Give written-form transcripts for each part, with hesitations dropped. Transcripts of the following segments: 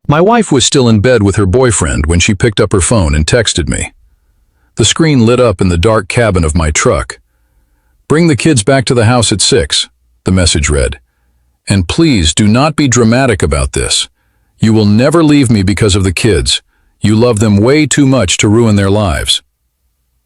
My wife was still in bed with her boyfriend when she picked up her phone and texted me. The screen lit up in the dark cabin of my truck. "Bring the kids back to the house at 6, the message read. "And please do not be dramatic about this. You will never leave me because of the kids. You love them way too much to ruin their lives."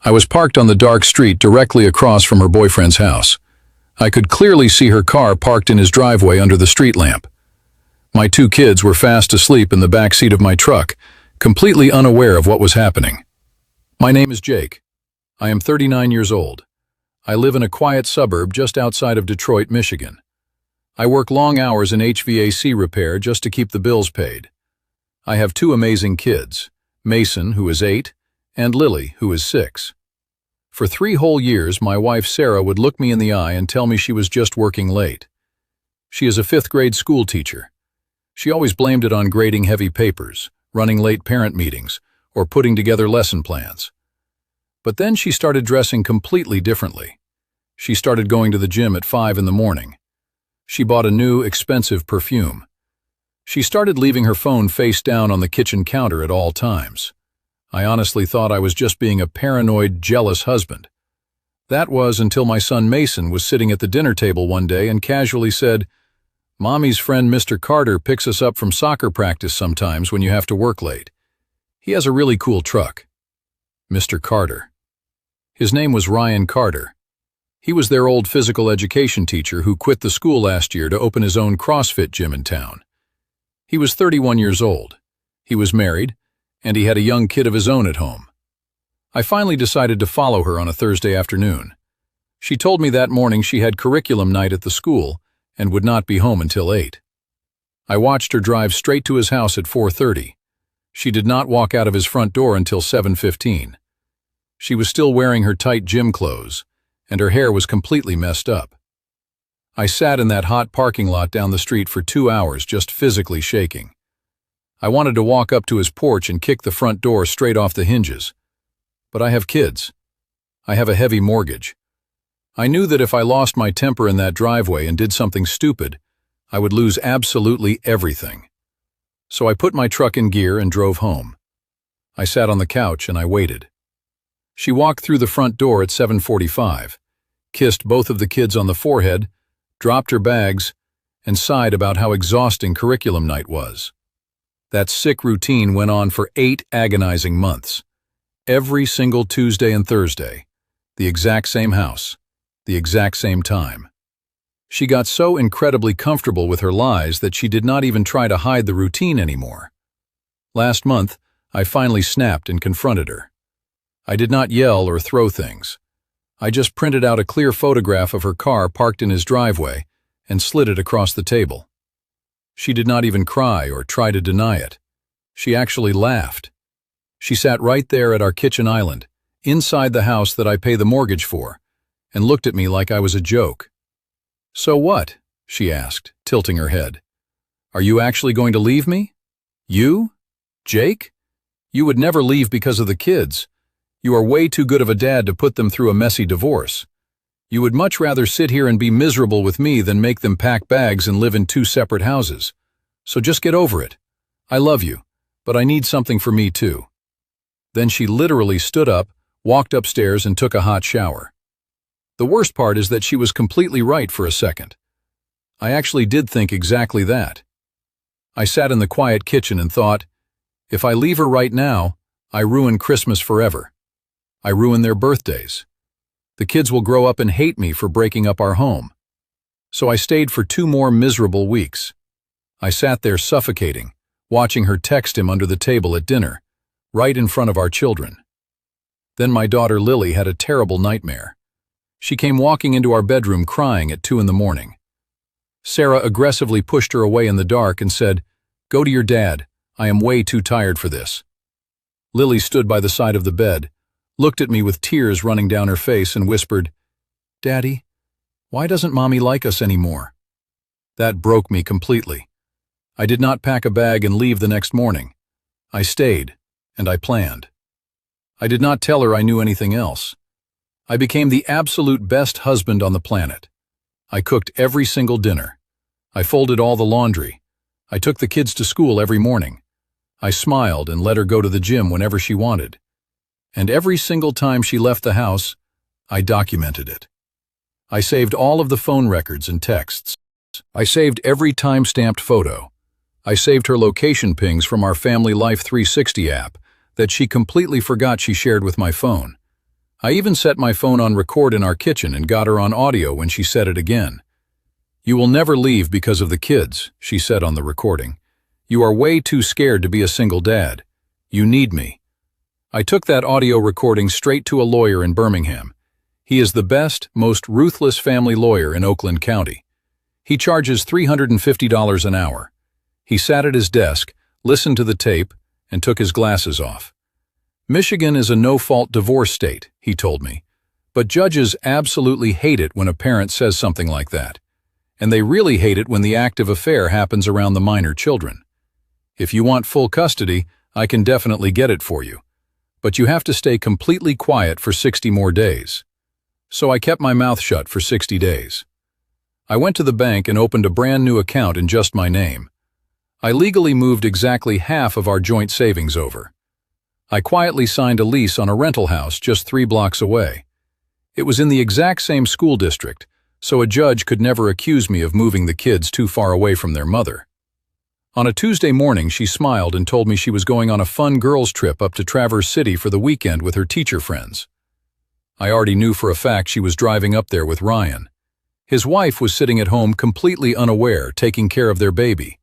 I was parked on the dark street directly across from her boyfriend's house. I could clearly see her car parked in his driveway under the street lamp. My 2 kids were fast asleep in the back seat of my truck, completely unaware of what was happening. My name is Jake. I am 39 years old. I live in a quiet suburb just outside of Detroit, Michigan. I work long hours in HVAC repair just to keep the bills paid. I have 2 amazing kids, Mason, who is 8, and Lily, who is 6. For 3 whole years, my wife Sarah would look me in the eye and tell me she was just working late. She is a 5th-grade school teacher. She always blamed it on grading heavy papers, running late parent meetings, or putting together lesson plans. But then she started dressing completely differently. She started going to the gym at 5 in the morning. She bought a new, expensive perfume. She started leaving her phone face down on the kitchen counter at all times. I honestly thought I was just being a paranoid, jealous husband. That was until my son Mason was sitting at the dinner table one day and casually said, "Mommy's friend Mr. Carter picks us up from soccer practice sometimes when you have to work late. He has a really cool truck." Mr. Carter. His name was Ryan Carter. He was their old physical education teacher who quit the school last year to open his own CrossFit gym in town. He was 31 years old. He was married, and he had a young kid of his own at home. I finally decided to follow her on a Thursday afternoon. She told me that morning she had curriculum night at the school and would not be home until 8. I watched her drive straight to his house at 4:30. She did not walk out of his front door until 7:15. She was still wearing her tight gym clothes, and her hair was completely messed up. I sat in that hot parking lot down the street for 2 hours just physically shaking. I wanted to walk up to his porch and kick the front door straight off the hinges. But I have kids. I have a heavy mortgage. I knew that if I lost my temper in that driveway and did something stupid, I would lose absolutely everything. So I put my truck in gear and drove home. I sat on the couch and I waited. She walked through the front door at 7:45, kissed both of the kids on the forehead, dropped her bags, and sighed about how exhausting curriculum night was. That sick routine went on for 8 agonizing months. Every single Tuesday and Thursday, the exact same house, the exact same time. She got so incredibly comfortable with her lies that she did not even try to hide the routine anymore. Last month, I finally snapped and confronted her. I did not yell or throw things. I just printed out a clear photograph of her car parked in his driveway and slid it across the table. She did not even cry or try to deny it. She actually laughed. She sat right there at our kitchen island, inside the house that I pay the mortgage for, and looked at me like I was a joke. "So what?" she asked, tilting her head. "Are you actually going to leave me? You? Jake? You would never leave because of the kids. You are way too good of a dad to put them through a messy divorce. You would much rather sit here and be miserable with me than make them pack bags and live in 2 separate houses. So just get over it. I love you, but I need something for me too." Then she literally stood up, walked upstairs, and took a hot shower. The worst part is that she was completely right for a second. I actually did think exactly that. I sat in the quiet kitchen and thought, if I leave her right now, I ruin Christmas forever. I ruin their birthdays. The kids will grow up and hate me for breaking up our home. So I stayed for 2 more miserable weeks. I sat there suffocating, watching her text him under the table at dinner, right in front of our children. Then my daughter Lily had a terrible nightmare. She came walking into our bedroom crying at 2 in the morning. Sarah aggressively pushed her away in the dark and said, "Go to your dad. I am way too tired for this." Lily stood by the side of the bed, looked at me with tears running down her face and whispered, "Daddy, why doesn't Mommy like us anymore?" That broke me completely. I did not pack a bag and leave the next morning. I stayed, and I planned. I did not tell her I knew anything else. I became the absolute best husband on the planet. I cooked every single dinner. I folded all the laundry. I took the kids to school every morning. I smiled and let her go to the gym whenever she wanted. And every single time she left the house, I documented it. I saved all of the phone records and texts. I saved every time-stamped photo. I saved her location pings from our Family Life 360 app that she completely forgot she shared with my phone. I even set my phone on record in our kitchen and got her on audio when she said it again. "You will never leave because of the kids," she said on the recording. "You are way too scared to be a single dad. You need me." I took that audio recording straight to a lawyer in Birmingham. He is the best, most ruthless family lawyer in Oakland County. He charges $350 an hour. He sat at his desk, listened to the tape, and took his glasses off. "Michigan is a no-fault divorce state," he told me, "but judges absolutely hate it when a parent says something like that. And they really hate it when the active affair happens around the minor children. If you want full custody, I can definitely get it for you. But you have to stay completely quiet for 60 more days." So I kept my mouth shut for 60 days. I went to the bank and opened a brand new account in just my name. I legally moved exactly half of our joint savings over. I quietly signed a lease on a rental house just 3 blocks away. It was in the exact same school district, so a judge could never accuse me of moving the kids too far away from their mother. On a Tuesday morning, she smiled and told me she was going on a fun girls' trip up to Traverse City for the weekend with her teacher friends. I already knew for a fact she was driving up there with Ryan. His wife was sitting at home completely unaware, taking care of their baby.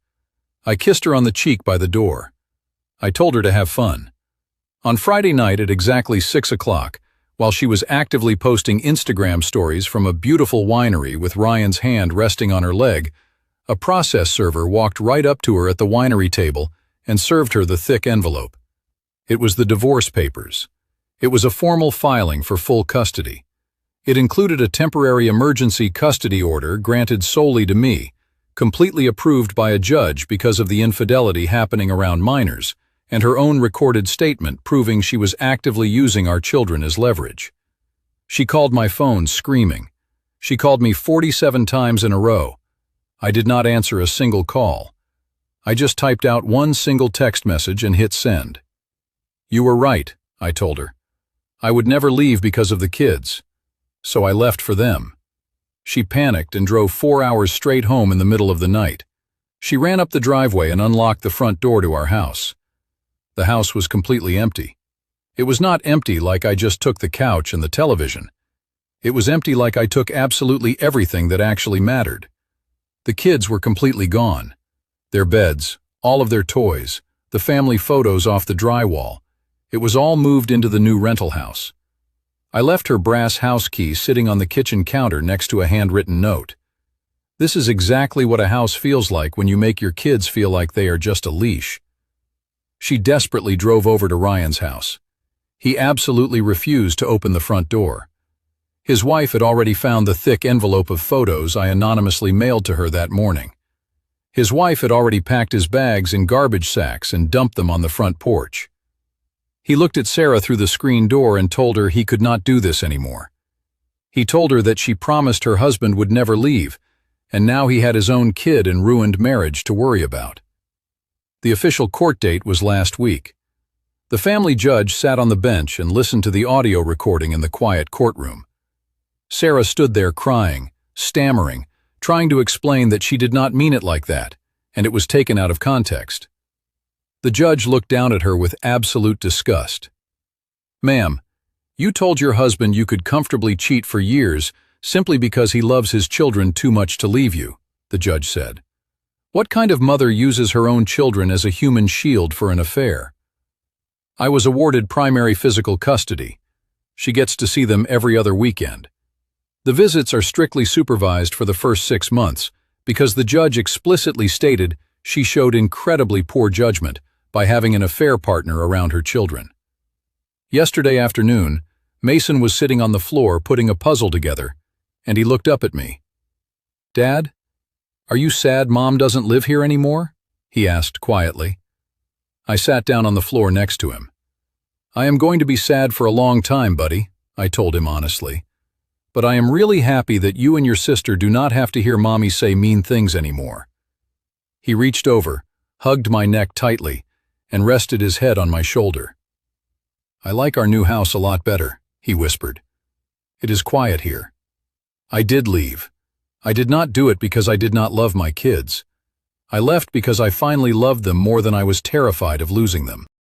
I kissed her on the cheek by the door. I told her to have fun. On Friday night at exactly 6 o'clock, while she was actively posting Instagram stories from a beautiful winery with Ryan's hand resting on her leg, a process server walked right up to her at the winery table and served her the thick envelope. It was the divorce papers. It was a formal filing for full custody. It included a temporary emergency custody order granted solely to me, completely approved by a judge because of the infidelity happening around minors, and her own recorded statement proving she was actively using our children as leverage. She called my phone screaming. She called me 47 times in a row. I did not answer a single call. I just typed out one single text message and hit send. "You were right," I told her. "I would never leave because of the kids. So I left for them." She panicked and drove 4 hours straight home in the middle of the night. She ran up the driveway and unlocked the front door to our house. The house was completely empty. It was not empty like I just took the couch and the television. It was empty like I took absolutely everything that actually mattered. The kids were completely gone. Their beds, all of their toys, the family photos off the drywall. It was all moved into the new rental house. I left her brass house key sitting on the kitchen counter next to a handwritten note. This is exactly what a house feels like when you make your kids feel like they are just a leash. She desperately drove over to Ryan's house. He absolutely refused to open the front door. His wife had already found the thick envelope of photos I anonymously mailed to her that morning. His wife had already packed his bags in garbage sacks and dumped them on the front porch. He looked at Sarah through the screen door and told her he could not do this anymore. He told her that she promised her husband would never leave, and now he had his own kid and ruined marriage to worry about. The official court date was last week. The family judge sat on the bench and listened to the audio recording in the quiet courtroom. Sarah stood there crying, stammering, trying to explain that she did not mean it like that, and it was taken out of context. The judge looked down at her with absolute disgust. "Ma'am, you told your husband you could comfortably cheat for years simply because he loves his children too much to leave you," the judge said. "What kind of mother uses her own children as a human shield for an affair?" I was awarded primary physical custody. She gets to see them every other weekend. The visits are strictly supervised for the first 6 months because the judge explicitly stated she showed incredibly poor judgment by having an affair partner around her children. Yesterday afternoon, Mason was sitting on the floor putting a puzzle together, and he looked up at me. "Dad, are you sad Mom doesn't live here anymore?" he asked quietly. I sat down on the floor next to him. "I am going to be sad for a long time, buddy," I told him honestly. "But I am really happy that you and your sister do not have to hear Mommy say mean things anymore." He reached over, hugged my neck tightly, and rested his head on my shoulder. "I like our new house a lot better," he whispered. "It is quiet here." I did leave. I did not do it because I did not love my kids. I left because I finally loved them more than I was terrified of losing them.